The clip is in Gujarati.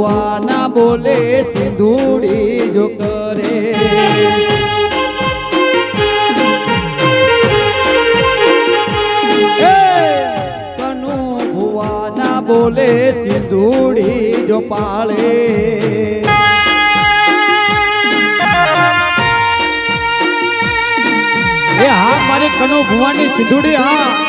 ભુવા ના બોલે સિંધુડી જો કરે કનુ ભુવા ના બોલે સિંધુડી જો પાળે હા મારી કનુ ભુવાની સિંધુડી હા